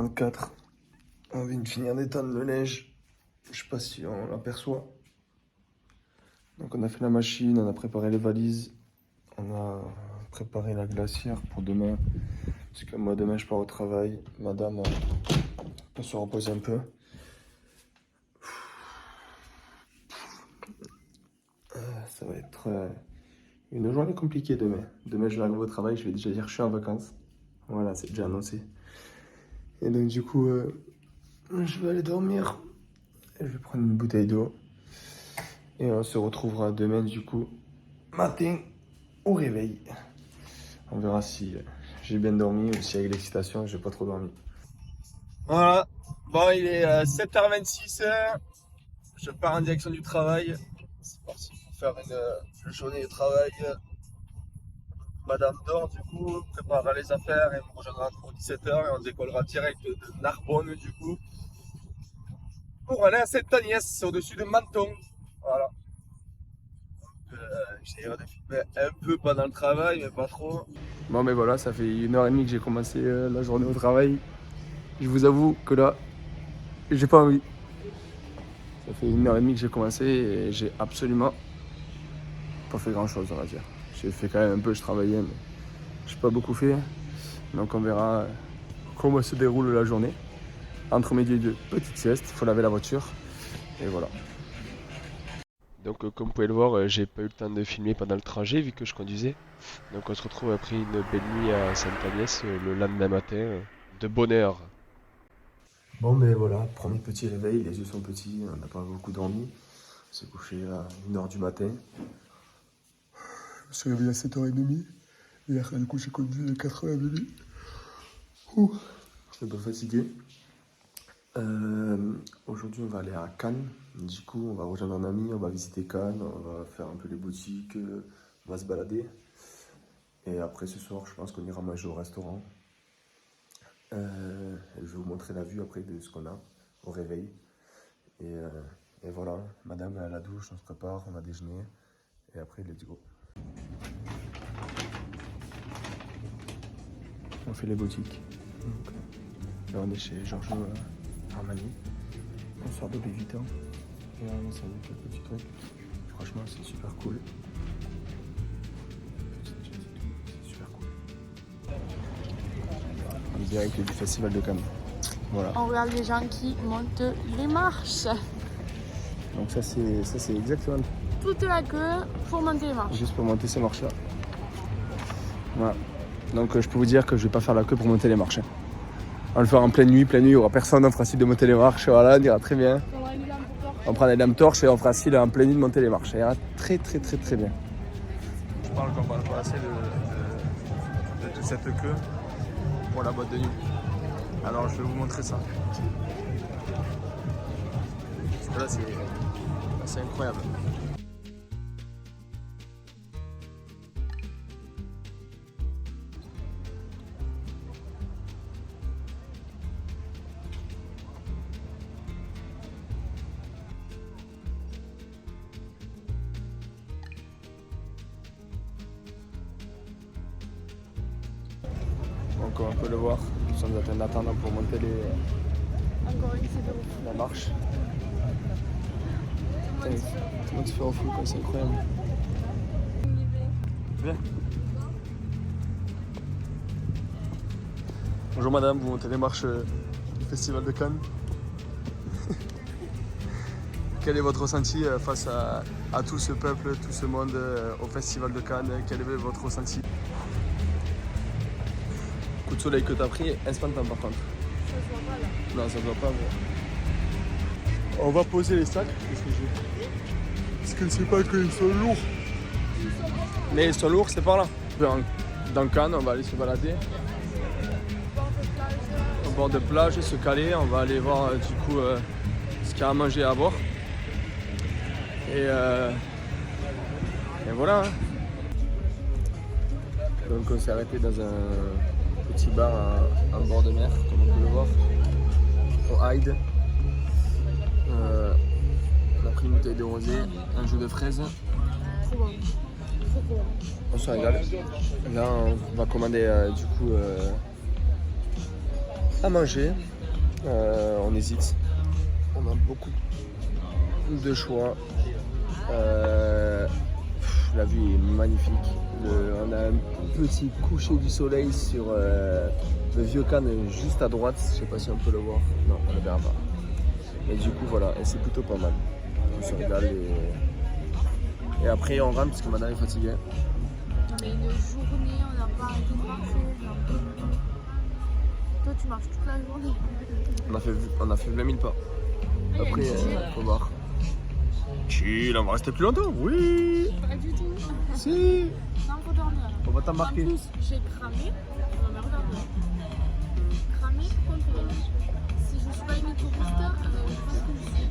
8h44. On vient de finir d'étendre le neige. Je sais pas si on l'aperçoit. Donc on a fait la machine, on a préparé les valises. On a préparé la glacière pour demain. Parce que moi demain je pars au travail. Madame peut se reposer un peu. Ça va être une journée compliquée demain. Demain je vais arriver au travail, je vais déjà dire que je suis en vacances. Voilà, c'est déjà annoncé. Et donc du coup, je vais aller dormir. Je vais prendre une bouteille d'eau. Et on se retrouvera demain du coup, matin, au réveil. On verra si j'ai bien dormi ou si avec l'excitation, j'ai pas trop dormi. Voilà, bon il est 7h26, je pars en direction du travail. C'est parti pour faire une journée de travail. Madame dort du coup, préparera les affaires et me rejoindra pour 17h et on décollera direct de Narbonne du coup. Pour aller à Sainte-Agnès, c'est au-dessus de Menton. Voilà. J'essaierai de filmer un peu pendant le travail, mais pas trop. Bon, mais voilà, ça fait 1h30 que j'ai commencé la journée au travail. Je vous avoue que là, j'ai pas envie. Ça fait 1h30 que j'ai commencé et j'ai absolument pas fait grand-chose, on va dire. J'ai fait quand même un peu, je travaillais, mais j'ai pas beaucoup fait. Donc on verra comment se déroule la journée. Entre midi et deux, petite sieste, il faut laver la voiture. Et voilà. Donc comme vous pouvez le voir, j'ai pas eu le temps de filmer pendant le trajet vu que je conduisais. Donc on se retrouve après une belle nuit à Sainte-Agnès le lendemain matin, de bonne heure. Bon mais voilà, premier petit réveil, les yeux sont petits, on n'a pas beaucoup dormi. On s'est couché à 1h du matin. Je me suis réveillé à 7h30. Hier, du coup, j'ai conduit à 4h30. Je suis un peu fatigué. Aujourd'hui, on va aller à Cannes. Du coup, on va rejoindre un ami, on va visiter Cannes, on va faire un peu les boutiques, on va se balader. Et après, ce soir, je pense qu'on ira manger au restaurant. Je vais vous montrer la vue après de ce qu'on a au réveil. Et voilà, madame est à la douche, on se prépare, on va déjeuner. Et après, let's go. On fait les boutiques. Donc, là, on est chez Giorgio Armani. On sort de Louis Vuitton. Et là, on s'est mis quelques petits trucs. Franchement, c'est super cool. C'est super cool. On dirait que du festival de Cannes. Voilà. On regarde les gens qui montent les marches. Donc ça c'est exactement Toute la queue pour monter les marches. juste pour monter ces marches là. Voilà. Donc je peux vous dire que je vais pas faire la queue pour monter les marches. On va le faire en pleine nuit, il y aura personne, on fera style de monter les marches, voilà, on ira très bien. On prend les lampes torches et on fera style en pleine nuit de monter les marches. Ça ira très bien. Je parle qu'on va passer de toute cette queue pour la boîte de nuit. Alors je vais vous montrer ça. Parce que là c'est incroyable. Donc on peut le voir, nous sommes en train d'attendre pour monter la marche. Tout le monde se fait refou, c'est incroyable. Bien. Bonjour madame, vous montez les marches du festival de Cannes. Quel est votre ressenti face à tout ce peuple, tout ce monde au festival de Cannes? Quel est votre ressenti? Coup de soleil que t'as pris, instantanément par contre. Ça se voit pas là. Non, ça ne voit pas. Mais... On va poser les sacs. Parce que c'est pas qu'ils sont lourds. Mais ils sont lourds, c'est par là. Dans Cannes, on va aller se balader. Au bord de plage, se caler. On va aller voir du coup ce qu'il y a à manger et à boire. Et voilà. Donc on s'est arrêté dans un petit bar en bord de mer, comme on peut le voir, au Hyde. On a pris une bouteille de rosé, un jus de fraises. Trop bon. Trop bon. On se régale. Là, on va commander du coup à manger. On hésite. On a beaucoup de choix. La vue est magnifique. On a un petit coucher du soleil sur le vieux Cannes juste à droite. Je sais pas si on peut le voir. Non, on ne le verra pas. Et du coup voilà, et c'est plutôt pas mal. On se régale et après on rentre parce que madame est fatiguée. On a une journée, on n'a pas arrêté de marcher. Toi tu marches toute la journée. On a fait 20 000 pas. Après, faut voir. Chill, on va rester plus longtemps. Oui. Pas du tout. Si. Non, faut dormir. On va En t'embarquer. plus, j'ai cramé. Non mais regarde. Cramé complet. Si je suis pas une touriste, je pense que je suis.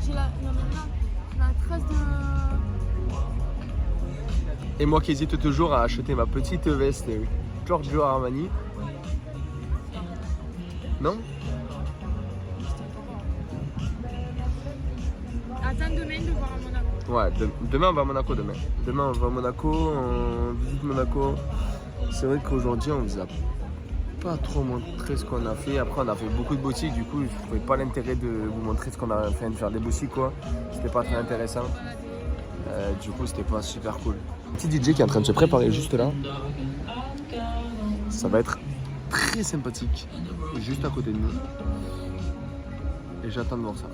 J'ai la. Non mais là, la trace de. Et moi qui hésite toujours à acheter ma petite veste Giorgio Armani. Non? Attends demain de voir à Monaco. Ouais, demain on va à Monaco demain. Demain on va à Monaco, on visite Monaco. C'est vrai qu'aujourd'hui on vous a pas trop montré ce qu'on a fait. Après on a fait beaucoup de boutiques, du coup je ne trouvais pas l'intérêt de vous montrer ce qu'on a fait, de faire des boutiques quoi. C'était pas très intéressant. Du coup c'était pas super cool. Petit DJ qui est en train de se préparer juste là. Ça va être très sympathique. Juste à côté de nous. Et j'attends de voir ça.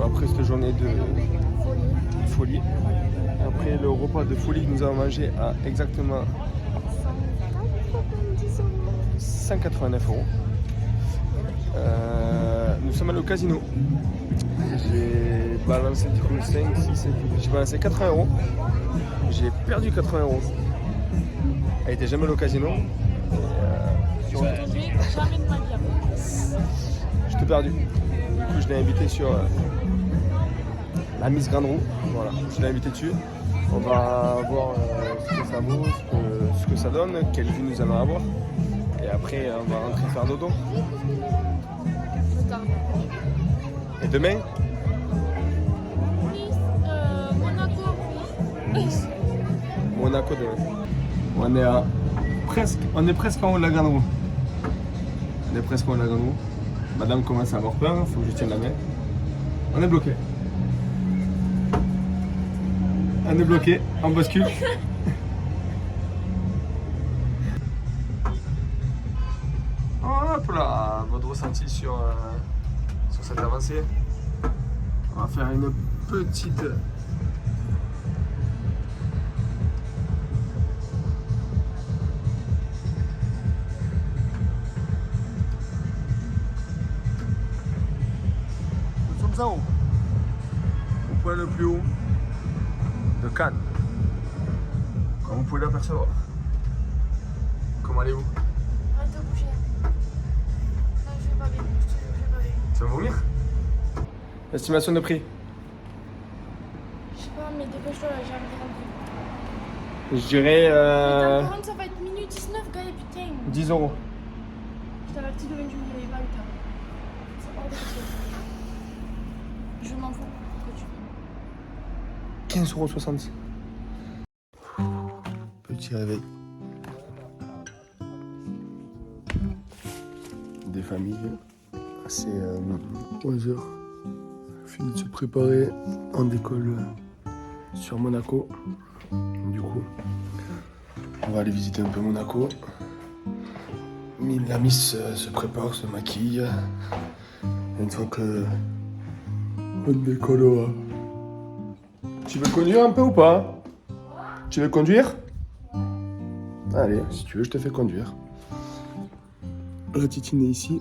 Après cette journée de folie. Après le repas de folie que nous avons mangé à exactement 189 €. Nous sommes allés au casino. J'ai balancé du coup 5, 6, 7, j'ai balancé 80 €. J'ai perdu 80 €. Elle était jamais allée au casino. Je te dis jamais de ma vie après. Je t'ai perdu. Du coup, je l'ai invité sur la Miss Grande Roue. Voilà, je l'ai invité dessus. On va voir ce que ça vaut, ce que ça donne, quelle vue nous allons avoir. Et après, on va rentrer faire dodo. Et demain, Monaco. Monaco demain. On est presque en haut de la Grande Roue. On est presque en haut de la Grande Roue. Madame commence à avoir peur, il faut que je tienne la main. On est bloqué. On est bloqué, on bascule. Hop là, votre ressenti sur cette avancée. On va faire une petite... Nous sommes en haut, au point le plus haut de Cannes, comme vous pouvez l'apercevoir. Comment allez-vous? Arrête de bouger. Non, je vais pas bien. Je vais pas bien. Tu vas vomir? Estimation de prix? Je sais pas, mais dépêche-toi là, j'ai envie de rentrer. Je dirais Attends, par contre, ça va être minute 19, gars, putain. 10 €. Je t'avertis demain, tu me dirais pas, putain. C'est hors de question. Je m'en fous. Que tu fais. 15,60 €. Petit réveil. Des familles. C'est 11 h. Fini de se préparer. On décolle sur Monaco. Du coup, on va aller visiter un peu Monaco. La Miss se prépare, se maquille. Une fois que on décollera. Tu veux conduire un peu ou pas? Tu veux conduire? Allez, si tu veux, je te fais conduire. La titine est ici.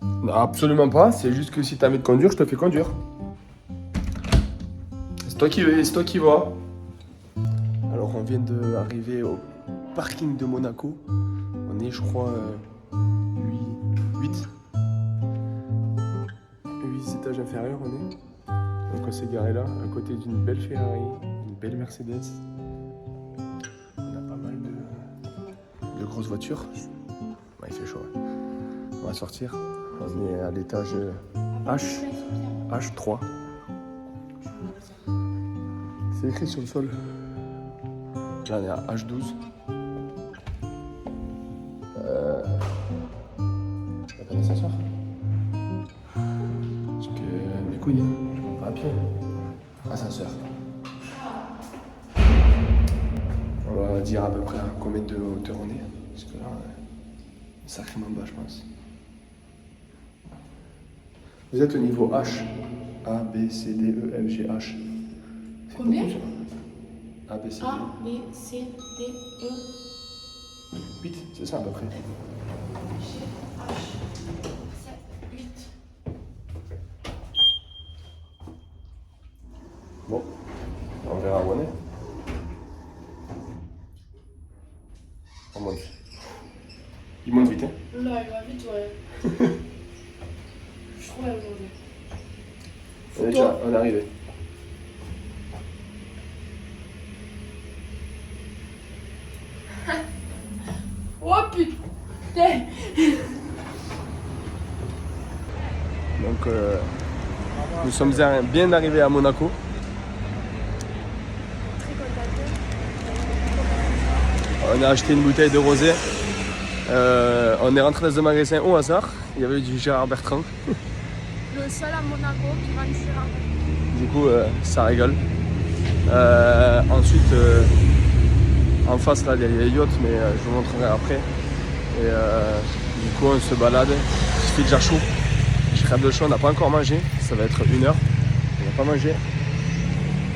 Non, absolument pas, c'est juste que si t'as envie de conduire, je te fais conduire. C'est toi qui vas. Alors on vient d'arriver au parking de Monaco. On est, je crois, 8 étages inférieurs on est. Donc on s'est garé là, à côté d'une belle Ferrari, une belle Mercedes. On a pas mal de grosses voitures. Ouais, il fait chaud. Ouais. On va sortir. On est à l'étage H3. C'est écrit sur le sol. Là on est à H12. Pas d'ascenseur. Parce que mes couilles, je monte pas à pied. Ascenseur. On va dire à peu près à combien de hauteur on est. Parce que là, sacrément bas, je pense. Vous êtes au niveau H. A, B, C, D, E, F, G, H. Combien? A, B, C, D. A, B, C, D, E. 8, c'est ça à peu près. G, H, 7, 8. Bon, on verra où on est. On monte. Il monte vite, hein? Là, il va vite, ouais. Je suis trop là aujourd'hui. On est déjà, on est arrivé. Oh putain! Donc, nous sommes bien arrivés à Monaco. On a acheté une bouteille de rosé. On est rentré dans un magasin au hasard. Il y avait du Gérard Bertrand. Le seul à Monaco qui vend du Gérard Bertrand. Du coup, ça rigole. Ensuite, en face, là, il y a les yachts, mais je vous montrerai après. Et du coup, on se balade. Il fait déjà chaud. Je crève de chaud, on n'a pas encore mangé. Ça va être 1 heure. On n'a pas mangé.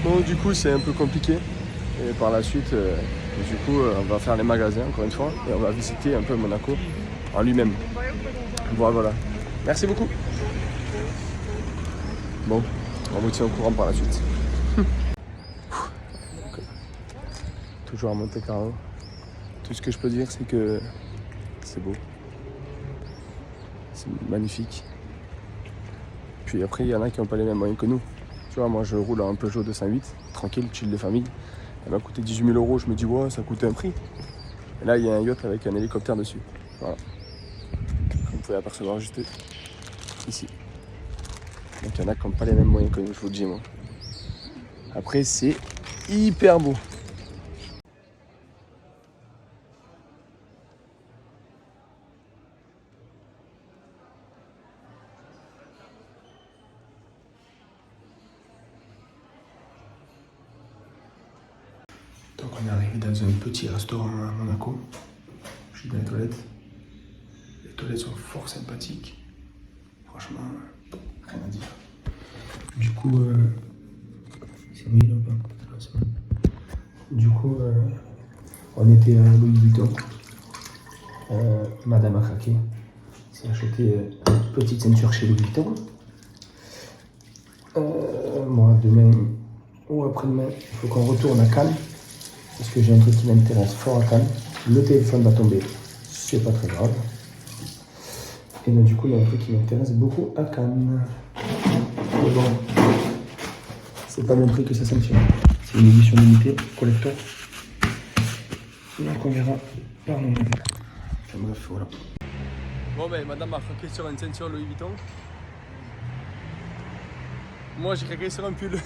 Donc, du coup, c'est un peu compliqué. Et par la suite, on va faire les magasins, encore une fois. Et on va visiter un peu Monaco en lui-même. Voilà. Merci beaucoup. Bon, on vous tient au courant par la suite. Toujours à Monte-Carlo. Tout ce que je peux dire, c'est que c'est beau. C'est magnifique. Puis après, il y en a qui n'ont pas les mêmes moyens que nous. Tu vois, moi, je roule en Peugeot 208, tranquille, chill de famille. Elle m'a coûté 18 000 €. Je me dis, ouais, ça coûte un prix. Et là, il y a un yacht avec un hélicoptère dessus. Voilà. Comme vous pouvez apercevoir juste ici. Donc, il y en a qui n'ont pas les mêmes moyens que nous, je vous le dis, moi. Après, c'est hyper beau. Donc on est arrivé dans un petit restaurant à Monaco. Je suis dans les toilettes. Les toilettes sont fort sympathiques. Franchement, rien à dire. Du coup, c'est oui là ou pas? Ah, c'est bon. Du coup, on était à Louis Vuitton. Madame a craqué. s'est acheté une petite ceinture chez Louis Vuitton. Moi, demain ou après-demain, il faut qu'on retourne à Cannes. Parce que j'ai un truc qui m'intéresse fort à Cannes. Le téléphone va tomber, c'est pas très grave. Et donc, du coup, il y a un truc qui m'intéresse beaucoup à Cannes. Mais bon, c'est pas le même prix que sa ceinture. C'est une édition limitée, collector. Donc on verra par nous-mêmes. Enfin bref, voilà. Bon ben, madame a craqué sur une ceinture Louis Vuitton. Moi j'ai craqué sur un pull.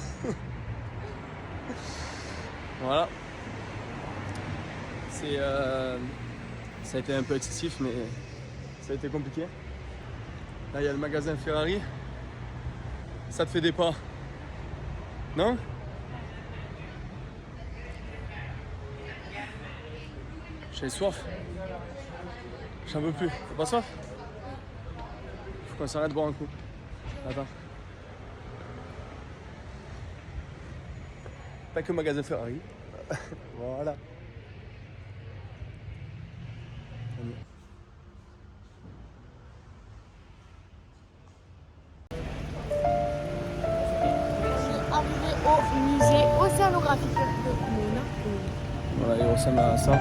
Voilà. C'est ça a été un peu excessif, mais ça a été compliqué. Là il y a le magasin Ferrari. Ça te fait des pas, non? J'ai soif. J'en veux plus. T'as pas soif? Faut qu'on s'arrête de boire un coup. Attends. Pas que magasin Ferrari. Voilà. Arrivé au musée océanographique de Monaco. Voilà, il ressemble à ça.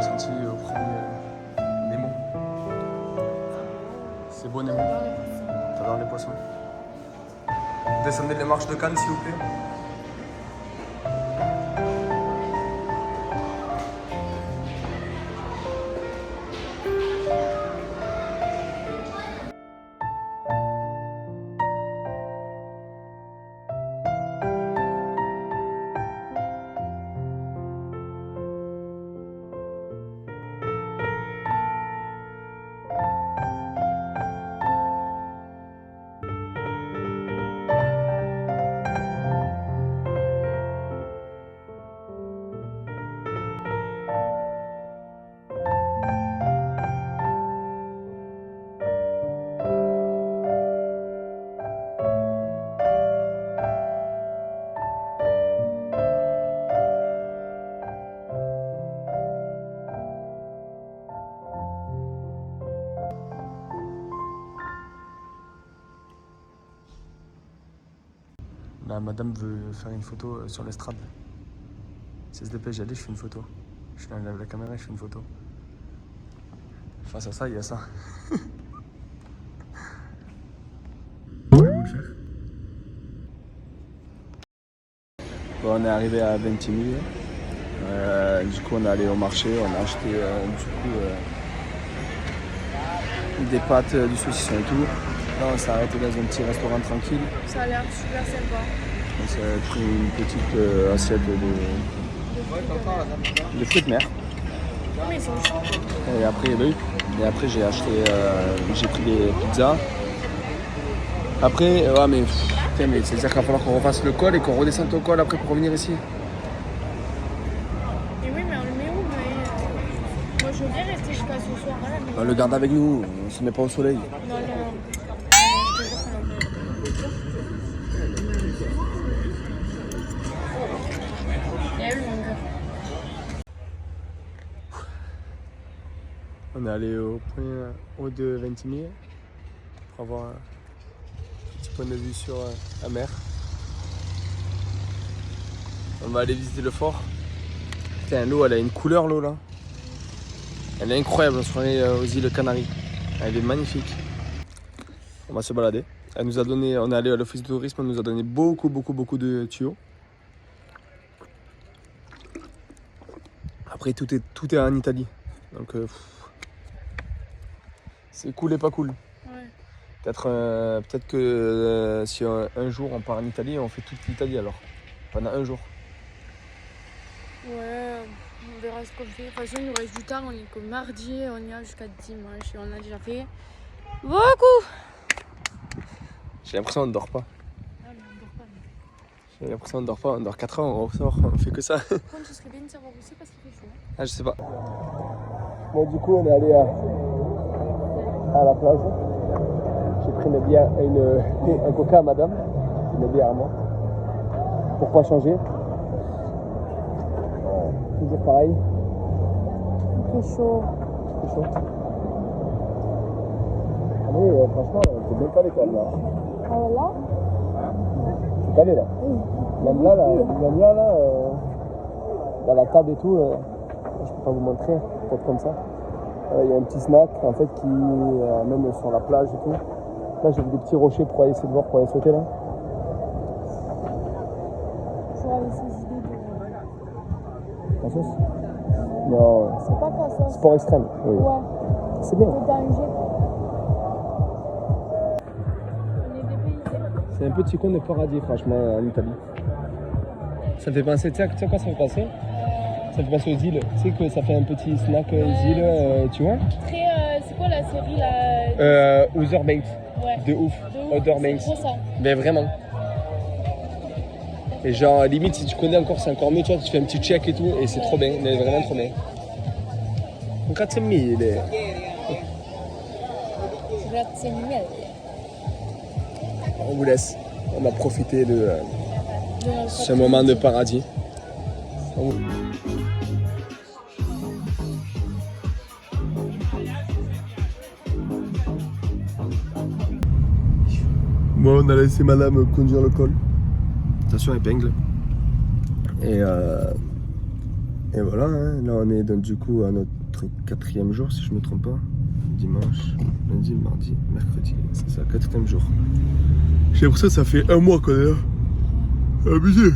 ressenti au premier Nemo? C'est beau Nemo? T'adores les poissons? Descendez les marches de Cannes s'il vous plaît. La madame veut faire une photo sur l'estrade. Si elle se dépêche, j'allais, je fais une photo. Je lève la caméra et je fais une photo. Face à ça, il y a ça. Bon, on est arrivé à Ventimiglia. Du coup, on est allé au marché, on a acheté des pâtes, du saucisson et tout. Là, on s'est arrêté dans un petit restaurant tranquille. Ça a l'air super sympa. On s'est pris une petite assiette de fruits de mer. Non, mais ils sont chauds. Et après, j'ai pris des pizzas. Après, ouais, mais c'est-à-dire qu'il va falloir qu'on refasse le col et qu'on redescende au col après pour revenir ici. Et oui, mais on le met où moi, je veux bien rester jusqu'à ce soir. Là, mais... On le garde avec nous, on se met pas au soleil. Non. On est allé au point haut de Ventimiglia pour avoir un petit point de vue sur la mer. On va aller visiter le fort. Putain, l'eau, elle a une couleur, l'eau là. Elle est incroyable, on se croirait aux îles Canaries. Elle est magnifique. On va se balader. Elle nous a donné, on est allé à l'office de tourisme, on nous a donné beaucoup de tuyaux. Après, tout est en Italie. Donc, c'est cool et pas cool. Ouais. Peut-être que si un jour on part en Italie, on fait toute l'Italie alors. Pendant un jour. Ouais, on verra ce qu'on fait. De toute façon, il nous reste du temps, on est que mardi, on y a jusqu'à dimanche et on a déjà fait beaucoup. J'ai l'impression qu'on ne dort pas. Ah, mais on dort pas. J'ai l'impression qu'on ne dort pas, on dort 4 ans, on ressort, on fait que ça. Par contre, ce serait bien de savoir aussi parce qu'il fait chaud. Ah, je sais pas. Bon, du coup, on est allé à la plage. J'ai pris un coca à madame, une bière à moi. Pour pas changer. Toujours pareil. Il fait chaud. C'est chaud. Ah oui, franchement, c'est bien calé quand même là. Ah là C'est calé là. Oui. Même là, dans la table et tout, je peux pas vous montrer, peut-être comme ça. Il y a un petit snack en fait qui même sur la plage et tout. Là j'ai vu des petits rochers pour aller essayer de voir, pour aller sauter là. Toujours avec ces idées de... La sauce? Non. C'est pas ta sauce. Sport extrême. Oui. Ouais. C'est bien. De danger. On est dépaysés. C'est un petit coin de paradis franchement en Italie. Ça me fait penser, tu sais quoi ça fait penser? Ça fait penser aux îles. Tu sais que ça fait un petit snack aux îles, tu vois? Très, c'est quoi la série là? Outer Banks. Ouais. De ouf. Outer Banks. C'est trop ça. Mais vraiment. Et genre limite si tu connais encore c'est encore mieux, tu vois, tu fais un petit check et tout et c'est trop bien, mais vraiment trop bien. Grazie mille. Grazie mille. On vous laisse. On a profité de ce moment de paradis. Bon, on a laissé madame conduire le col. Attention épingle. Et voilà, hein. Là on est donc du coup à notre notre 4e jour si je me trompe pas. Dimanche, lundi, mardi, mercredi. C'est ça, 4e jour. J'ai l'impression que ça fait 1 mois qu'on est là. Abusé.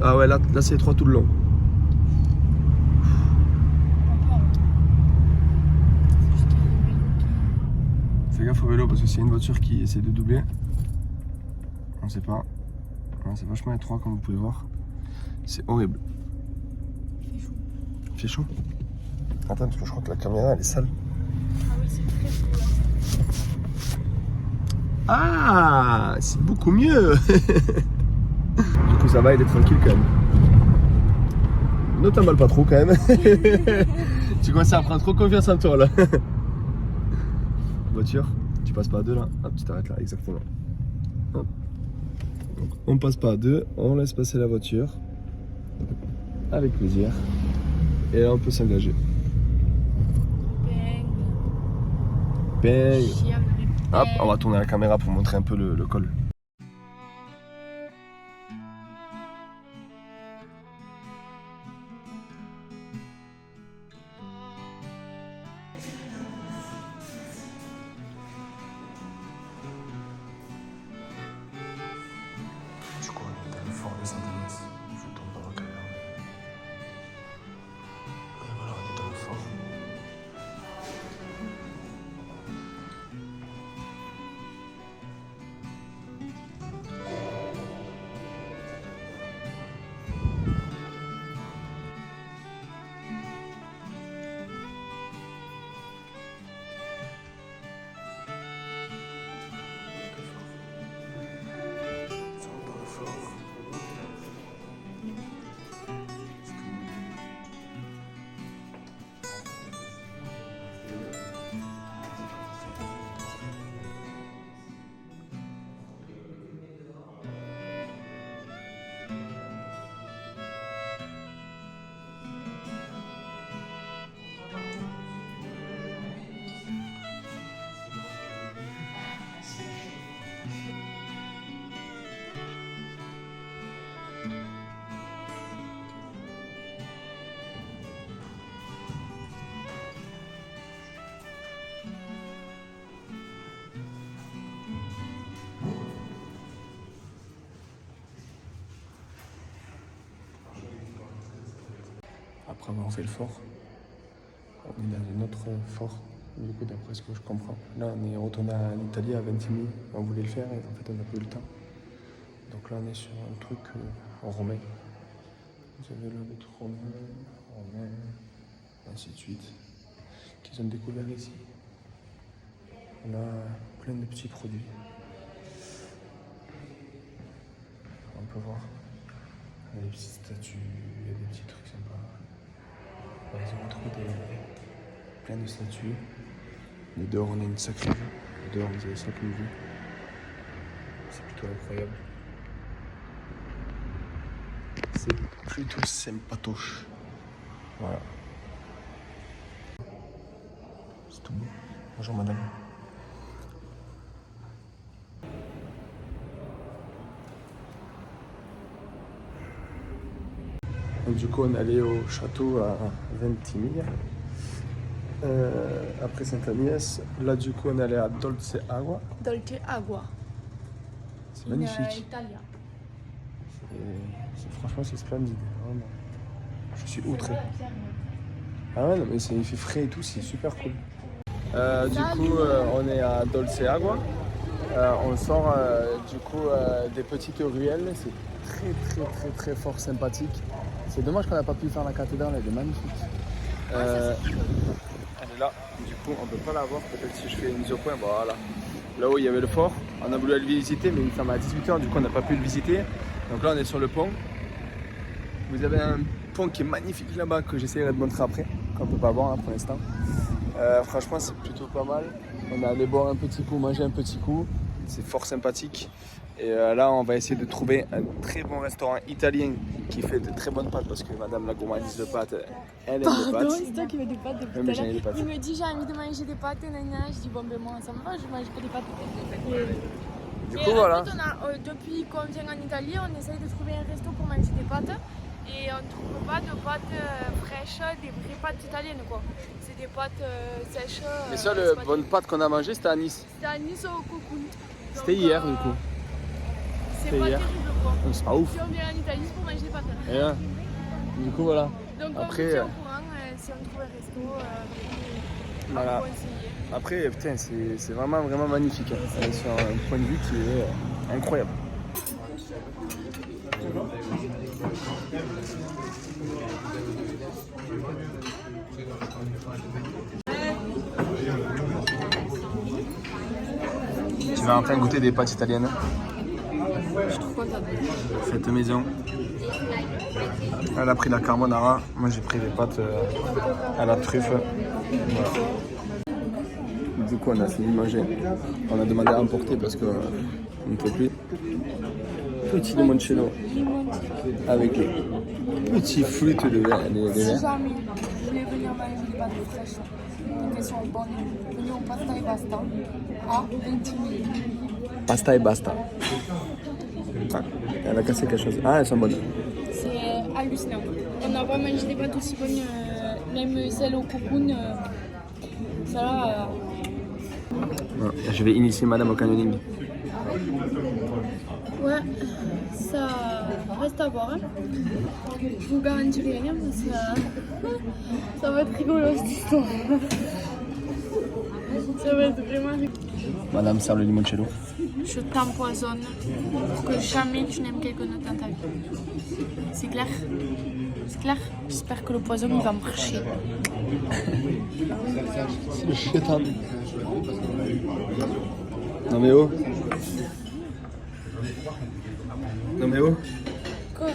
Ah ouais, là c'est 3 tout le long. Fais gaffe au vélo parce que s'il y a une voiture qui essaie de doubler, on sait pas. Ouais, c'est vachement étroit comme vous pouvez voir. C'est horrible. Il fait chaud. Attends, parce que je crois que la caméra elle est sale. Ah oui, c'est très chaud. Ah, c'est beaucoup mieux. Du coup, ça va, il est tranquille quand même. Ne t'emballe pas trop quand même. Tu commences à prendre trop confiance en toi là. Voiture, tu passes pas à 2 là. Hop, tu t'arrêtes là, exactement. Hop. Donc, on passe pas à 2, on laisse passer la voiture. Avec plaisir. Et là, on peut s'engager. Bang. Hop, on va tourner la caméra pour montrer un peu le col. Du coup, on est dans le fort de Saint-Denis. Je tombe dans la caméra. Et voilà, on est dans le fort. Après avoir fait le fort, on est dans un autre fort, du coup d'après ce que je comprends. Là on est retourné en Italie à Ventimille, on voulait le faire et en fait on n'a pas eu le temps. Donc là on est sur un truc en romain. Vous avez là des trucs romains, et ainsi de suite, qu'ils ont découvert ici. On a plein de petits produits. On peut voir, il y a des petites statues, il y a des petits trucs sympas. Ils ont retrouvé plein de statues. Mais dehors, on a une sacrée vue. Dehors, vous avez ça comme vue. C'est plutôt incroyable. C'est plutôt sympatoche. Voilà. C'est tout beau. Bonjour madame. Donc, du coup, on est allé au château à Ventimiglia. Après Saint-Agnès, là du coup on est allé à Dolce Agua. Dolce Agua. C'est magnifique. Italia. Franchement c'est splendide. Vraiment. Je suis outré. Ah ouais, non, mais il fait frais et tout, c'est super cool. Du coup on est à Dolce Agua. On sort du coup des petites ruelles. C'est très fort sympathique. C'est dommage qu'on n'a pas pu faire la cathédrale, elle est magnifique. Elle est là, du coup on ne peut pas la voir, peut-être si je fais une mise au point, voilà. Là où il y avait le fort, on a voulu le visiter mais il ferme à 18h, du coup on n'a pas pu le visiter. Donc là on est sur le pont. Vous avez un pont qui est magnifique là-bas que j'essaierai de montrer après, qu'on ne peut pas voir là pour l'instant. Franchement c'est plutôt pas mal. On est allé boire un petit coup, manger un petit coup, c'est fort sympathique. Et là, on va essayer de trouver un très bon restaurant italien qui fait de très bonnes pâtes parce que madame la gourmandise de pâtes, elle aime les pâtes. C'est toi qui veux des pâtes depuis tout à l'heure. Il me dit j'ai envie de manger des pâtes, je dis bon ben moi ça me va, je mange pas des pâtes. Du coup voilà. En fait, depuis qu'on vient en Italie, on essaye de trouver un resto pour manger des pâtes. Et on ne trouve pas de pâtes fraîches, des vraies pâtes italiennes quoi. C'est des pâtes sèches. Les seules bonnes pâtes qu'on a mangées, c'était à Nice. C'était à Nice au cocoon. C'était hier du coup. C'est C'était pas hier. terrible quoi. C'est pas ouf. Si on vient en Italie, c'est pour manger des pâtes. Et là, du coup voilà. Donc Après, on vous tient au courant si on trouve un resto. Voilà. On va essayer. Après, putain, c'est vraiment magnifique. Hein. C'est sur un point de vue qui est incroyable. Tu vas enfin goûter des pâtes italiennes. Je suis trop contente. Faites maison. Elle a pris la carbonara. Moi j'ai pris les pâtes à la truffe. Voilà. Du coup on a fini de manger. On a demandé à emporter parce qu'on ne peut plus. Petit limoncello avec les petits fruits de verre. Si jamais vous voulez venir manger des pâtes fraîches, qui sont bonnes, venez au Pasta et Basta à 20 000. Pasta et basta. Ah, elle a cassé quelque chose. Ah, elles sont bonnes. C'est hallucinant. On n'a pas mangé des pâtes aussi bonnes, même celles au cocoon. Ça là. Ouais, je vais initier madame au canyoning. Ouais, ça reste à voir. Hein. Je vous garantis rien, mais ça va être rigolo cette histoire. Ça va être vraiment rigolo. Madame sert le limoncello. Je t'empoisonne pour que jamais tu n'aimes quelqu'un d'autre dans ta vie. C'est clair? C'est clair? J'espère que le poison il va marcher. C'est le chétan. Non mais oh. Non mais oh. Quoi?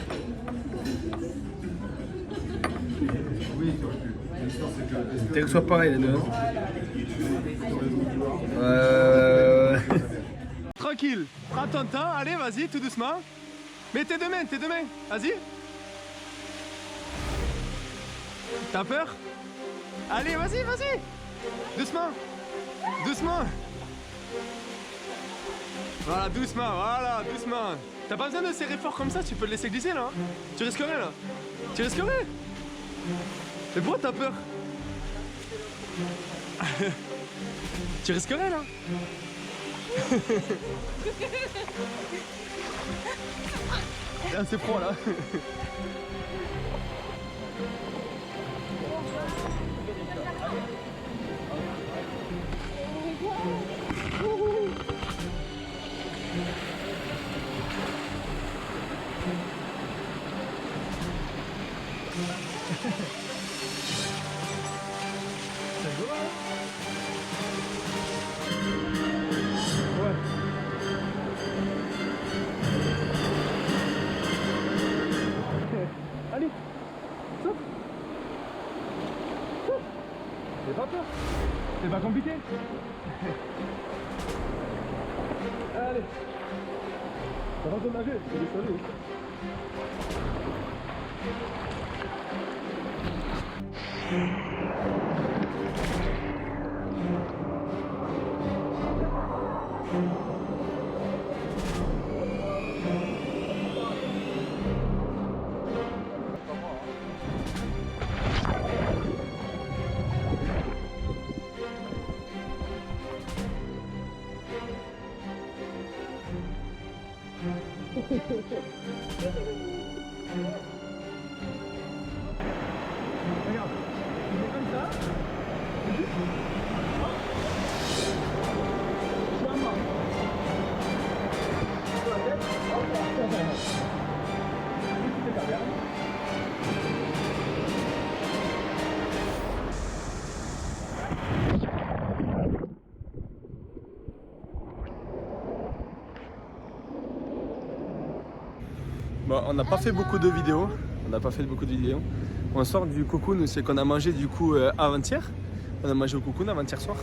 T'es que ce soit pareil les deux. Tranquille, prends ton temps, allez vas-y tout doucement. Mets tes deux mains, vas-y. T'as peur? Allez vas-y. Doucement. Voilà, doucement. T'as pas besoin de serrer fort comme ça, tu peux le laisser glisser là. Tu risquerais là. Mais pourquoi t'as peur? Tu risquerais là. Là, c'est froid là. Allez, saute. J'ai pas peur. C'est pas compliqué. Allez. Ça va te nager, c'est désolé. Regarde, tu fais comme ça. Bon, on n'a pas fait beaucoup de vidéos. On sort du cocoon, c'est qu'on a mangé du coup avant-hier. On a mangé au cocoon avant-hier soir.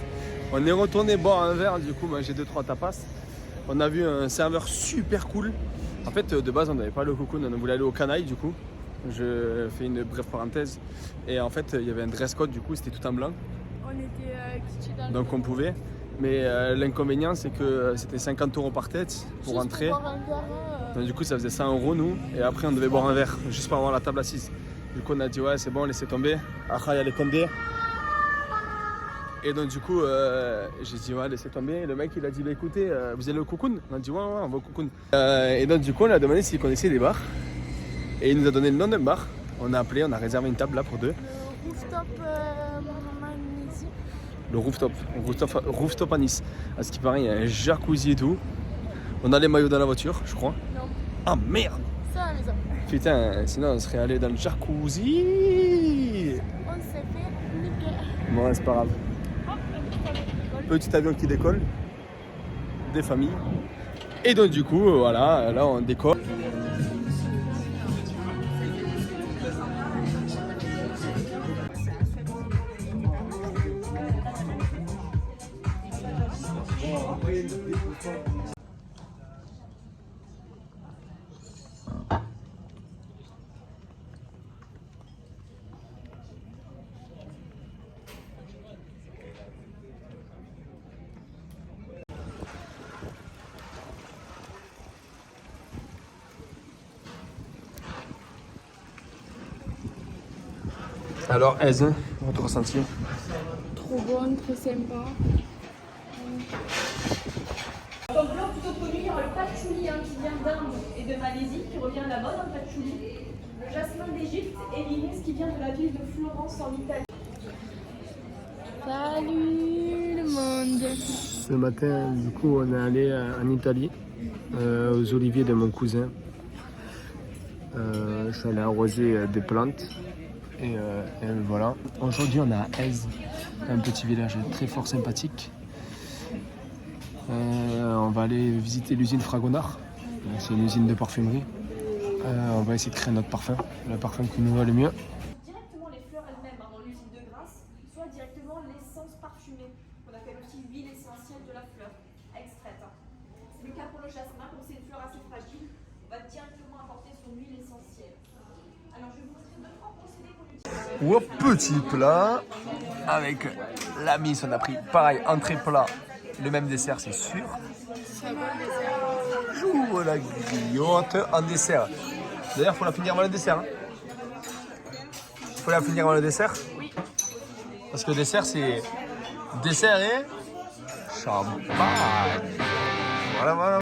On est retourné boire un verre, du coup manger 2-3 tapas. On a vu un serveur super cool. En fait, de base, on n'avait pas le cocoon, on voulait aller au canaille du coup. Je fais une brève parenthèse. Et en fait, il y avait un dress code, du coup, c'était tout en blanc. On était kitschés dans le Donc on pouvait. Mais l'inconvénient, c'est que c'était 50 € par tête pour juste entrer. Pour boire un verre, Donc du coup ça faisait 100 € nous, et après on devait boire un verre, juste pour avoir la table assise. Du coup on a dit ouais c'est bon, laissez tomber, après il y a les condés. Et donc du coup j'ai dit ouais laissez tomber, et le mec il a dit bah écoutez, vous allez au Cocoon? On a dit ouais on va au Cocoon. Et donc du coup on a demandé s'il connaissait des bars, et il nous a donné le nom d'un bar. On a appelé, on a réservé une table là pour deux. Le rooftop à Nice. À ce qui paraît, il y a un jacuzzi et tout. On a les maillots dans la voiture, je crois. Non. Ah merde! C'est à la maison. Putain, sinon on serait allé dans le jacuzzi. On s'est fait niquer. Bon, c'est pas grave. Hop, un petit avion qui décolle. Petit avion qui décolle. Des familles. Et donc du coup, voilà, là on décolle. Alors, Aise, votre ressenti? Trop bonne, très sympa. Comme fleur plutôt connue, il y aura le patchouli qui vient d'Inde et de Malaisie, qui revient à la mode, le patchouli. Le jasmin d'Égypte et l'iris qui vient de la ville de Florence en Italie. Salut le monde. Ce matin, du coup, on est allé en Italie, aux oliviers de mon cousin. Je suis allé arroser des plantes. Et voilà. Aujourd'hui, on est à Aise, un petit village très fort sympathique. On va aller visiter l'usine Fragonard. C'est une usine de parfumerie. On va essayer de créer notre parfum, le parfum qui nous va le mieux. Directement les fleurs elles-mêmes dans l'usine de Grasse, soit directement l'essence parfumée, qu'on appelle aussi l'huile essentielle de la fleur, extraite. C'est le cas pour le jasmin, comme c'est une fleur assez fragile, on va directement apporter son huile essentielle. Alors je vais vous montrer 2-3 procédés qu'on utilise. Au petit plat, avec la mise, on a pris pareil, entrée plat, le même dessert c'est sûr. Joue la griotte en dessert. D'ailleurs, il faut la finir avant le dessert. Hein. Faut la finir avant le dessert? Oui. Parce que le dessert c'est dessert et champagne. Voilà, voilà.